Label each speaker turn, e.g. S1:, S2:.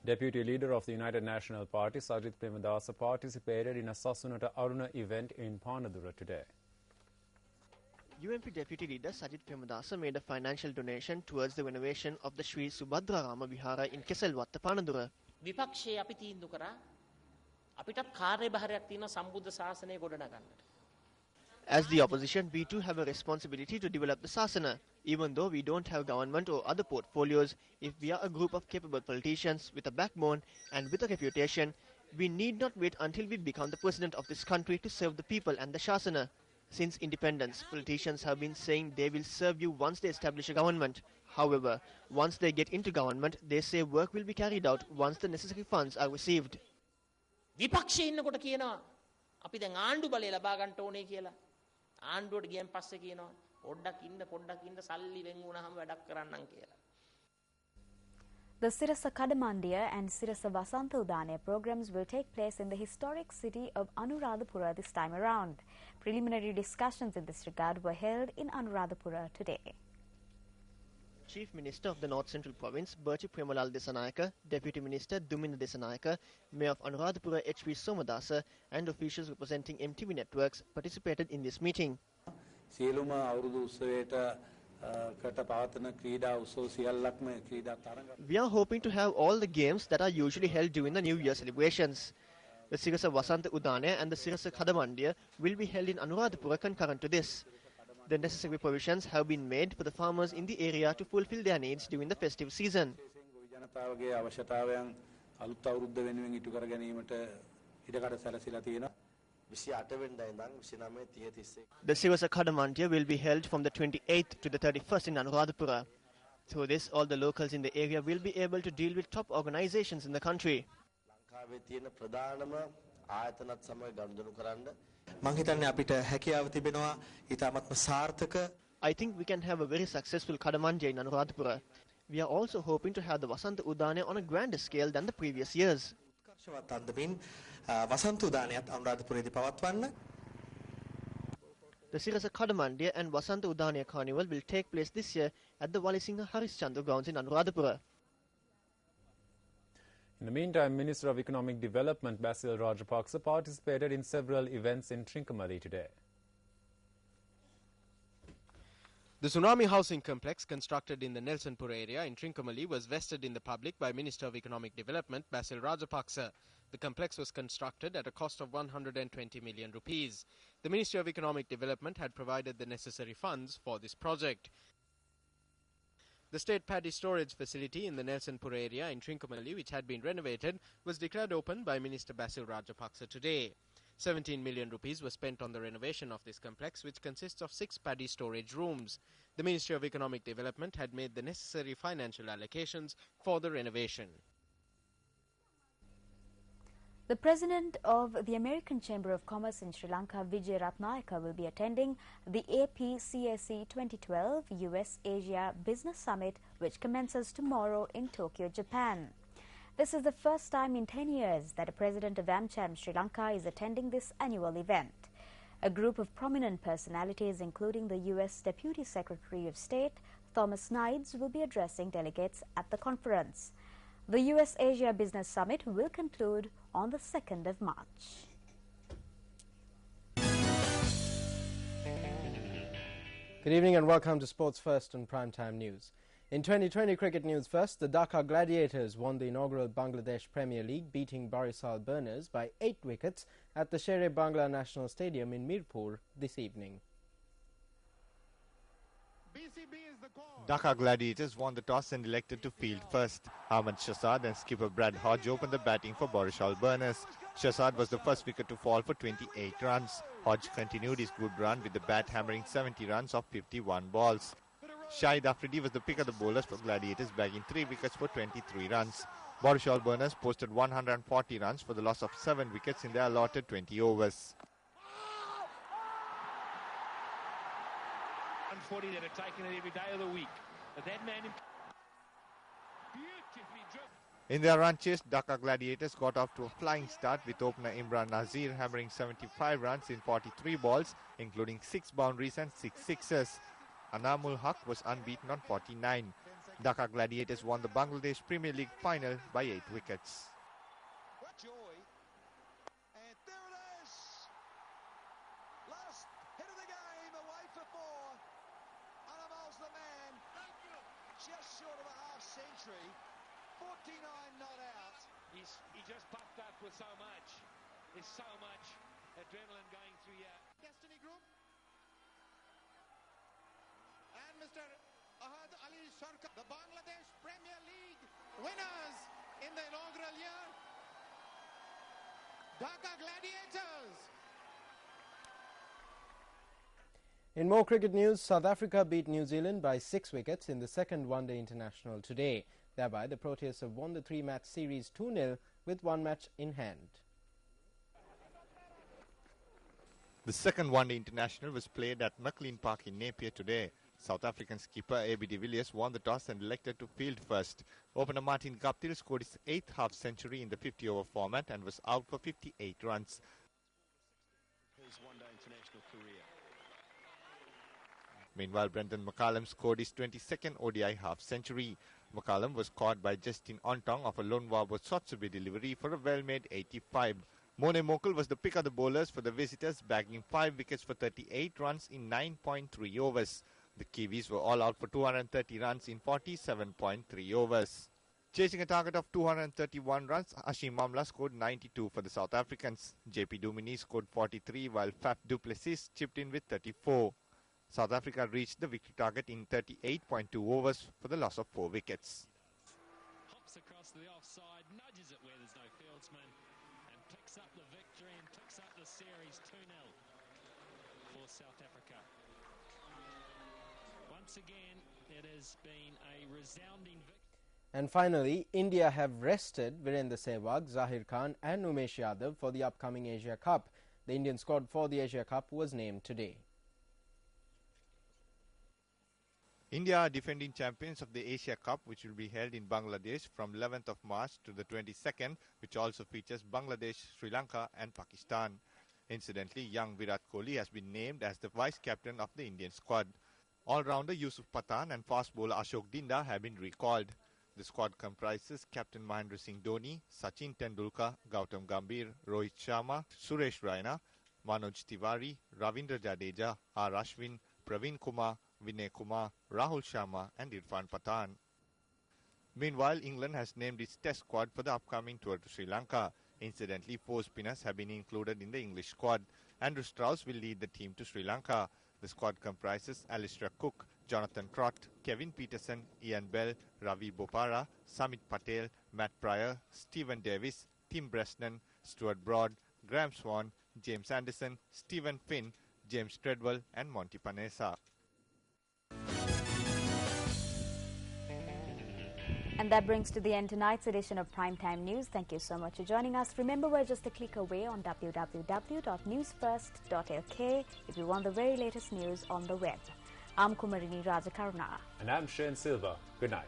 S1: Deputy leader of the United National Party, Sajith Premadasa, participated in a Sasunata Aruna event in Panadura today.
S2: UNP Deputy Leader Sajith Premadasa made a financial donation towards the renovation of the Sri Subhadra Rama Vihara in Keselwatta, Panadura.
S3: විපක්ෂයේ අපි තීන්දුව කරා අපිටත් කාර්යභාරයක් තියෙන සම්බුද්ධ ශාසනය ගොඩනගන්නට.
S2: As the opposition, we too have a responsibility to develop the Sasana. Even though we don't have government or other portfolios, if we are a group of capable politicians with a backbone and with a reputation, we need not wait until we become the president of this country to serve the people and the Shasana. Since independence, politicians have been saying they will serve you once they establish a government. However, once they get into government, they say work will be carried out once the necessary funds are received.
S3: විපක්ෂයේ ඉන්නකොට කියනවා අපි දැන් ආණ්ඩු බලය ලබා ගන්න ඕනේ කියලා. ආණ්ඩුවට ගියන් පස්සේ කියනවා පොඩ්ඩක් ඉන්න සල්ලි වෙන් වුණාම වැඩක් කරන්නම් කියලා.
S4: The Sirasa Kadamandiya and Sirasa Vasanta Udaniya programs will take place in the historic city of Anuradhapura this time around. Preliminary discussions in this regard were held in Anuradhapura today.
S2: Chief Minister of the North Central Province, Berti Premalal Desanayaka, Deputy Minister Duminda Desanayaka, Mayor of Anuradhapura H.V. Somadasa and officials representing MTV networks participated in this meeting. We are hoping to have all the games that are usually held during the New Year celebrations. The Sirasa Vasanta Udane and the Sirasa Kadamandiya will be held in Anuradhapura concurrent to this. The necessary provisions have been made for the farmers in the area to fulfill their needs during the festive season. The Sirasa Kadamandiya will be held from the 28th to the 31st in Anuradhapura. Through this, all the locals in the area will be able to deal with top organizations in the country. I think we can have a very successful Kadamandiya in Anuradhapura. We are also hoping to have the Vasanta Udane on a grander scale than the previous years. The Sirasa Kadamandiya and Vasanta Udaniya Carnival will take place this year at the Walisinghe Harishchandra grounds in Anuradhapura.
S1: In the meantime, Minister of Economic Development Basil Rajapaksa participated in several events in Trincomalee today.
S5: The Tsunami Housing Complex constructed in the Nelsonpur area in Trincomalee was vested in the public by Minister of Economic Development Basil Rajapaksa. The complex was constructed at a cost of 120 million rupees. The Ministry of Economic Development had provided the necessary funds for this project. The state paddy storage facility in the Nelsonpur area in Trincomalee, which had been renovated, was declared open by Minister Basil Rajapaksa today. 17 million rupees was spent on the renovation of this complex, which consists of 6 paddy storage rooms. The Ministry of Economic Development had made the necessary financial allocations for the renovation.
S4: The President of the American Chamber of Commerce in Sri Lanka, Vijay Ratnayaka, will be attending the APCSE 2012 US-Asia Business Summit, which commences tomorrow in Tokyo, Japan. This is the first time in 10 years that a President of AmCham Sri Lanka is attending this annual event. A group of prominent personalities, including the US Deputy Secretary of State, Thomas Nides, will be addressing delegates at the conference. The US-Asia Business Summit will conclude on the 2nd of March.
S5: Good evening and welcome to Sports First and Primetime News. In 2020 cricket news first, the Dhaka Gladiators won the inaugural Bangladesh Premier League, beating Barisal Burners by 8 wickets at the Shere Bangla National Stadium in Mirpur this evening.
S6: Dhaka Gladiators won the toss and elected to field first. Ahmad Shahzad and skipper Brad Hodge opened the batting for Barisal Burners. Shahzad was the first wicket to fall for 28 runs. Hodge continued his good run with the bat hammering 70 runs off 51 balls. Shahid Afridi was the pick of the bowlers for Gladiators, bagging 3 wickets for 23 runs. Barisal Burners posted 140 runs for the loss of 7 wickets in their allotted 20 overs.
S7: 140 that are taken every day of the week. But that man beautifully driven.
S6: In their run chase, Dhaka Gladiators got off to a flying start with opener Imran Nazir hammering 75 runs in 43 balls, including 6 boundaries and 6 sixes. Anamul Haq was unbeaten on 49. Dhaka Gladiators won the Bangladesh Premier League final by 8 wickets.
S8: What joy. And there it is. Last hit of the game, away for 4. Animal's the man. Just short of a half century. 49 not out.
S7: He just puffed up with so much. There's so much adrenaline going through here.
S9: Destiny Group. And Mr. Ahad Ali Sarkar, the Bangladesh Premier League winners in the inaugural year. Dhaka Gladiators.
S5: In more cricket news, South Africa beat New Zealand by 6 wickets in the second one-day international today. Thereby, the Proteas have won the 3-match series 2-0 with one match in hand.
S6: The second one-day international was played at McLean Park in Napier today. South African skipper A.B. de Villiers won the toss and elected to field first. Opener Martin Guptill scored his 8th half-century in the 50-over format and was out for 58 runs.
S7: His one-day international career.
S6: Meanwhile, Brendan McCallum scored his 22nd ODI half-century. McCallum was caught by Justin Ontong of a Lonwabo Sotsubi delivery for a well-made 85. Mone Mokal was the pick of the bowlers for the visitors, bagging 5 wickets for 38 runs in 9.3 overs. The Kiwis were all out for 230 runs in 47.3 overs. Chasing a target of 231 runs, Hashim Amla scored 92 for the South Africans. JP Duminy scored 43 while Faf du Plessis chipped in with 34. South Africa reached the victory target in 38.2 overs for the loss of 4 wickets.
S10: Hops across the offside, nudges it where there's no fieldsman, and picks up the victory and picks up the series 2-0 for South Africa. Once again, it has been a resounding victory.
S5: And finally, India have rested Virendra Sehwag, Zahir Khan and Umesh Yadav for the upcoming Asia Cup. The Indian squad for the Asia Cup was named today.
S6: India are defending champions of the Asia Cup, which will be held in Bangladesh from 11th of March to the 22nd, which also features Bangladesh, Sri Lanka and Pakistan. Incidentally, young Virat Kohli has been named as the vice-captain of the Indian squad. All-rounder Yusuf Pathan and fast bowler Ashok Dinda have been recalled. The squad comprises Captain Mahendra Singh Dhoni, Sachin Tendulkar, Gautam Gambhir, Rohit Sharma, Suresh Raina, Manoj Tiwari, Ravindra Jadeja, R. Ashwin, Praveen Kumar, Vinay Kumar, Rahul Sharma and Irfan Pathan. Meanwhile, England has named its test squad for the upcoming tour to Sri Lanka. Incidentally, 4 spinners have been included in the English squad. Andrew Strauss will lead the team to Sri Lanka. The squad comprises Alistair Cook, Jonathan Trott, Kevin Peterson, Ian Bell, Ravi Bopara, Samit Patel, Matt Pryor, Stephen Davis, Tim Bresnan, Stuart Broad, Graham Swan, James Anderson, Stephen Finn, James Treadwell and Monty Panessa.
S4: And that brings to the end tonight's edition of Primetime News. Thank you so much for joining us. Remember, we're just a click away on www.newsfirst.lk if you want the very latest news on the web. I'm Kumarini Rajakaruna.
S1: And I'm Shane Silva. Good night.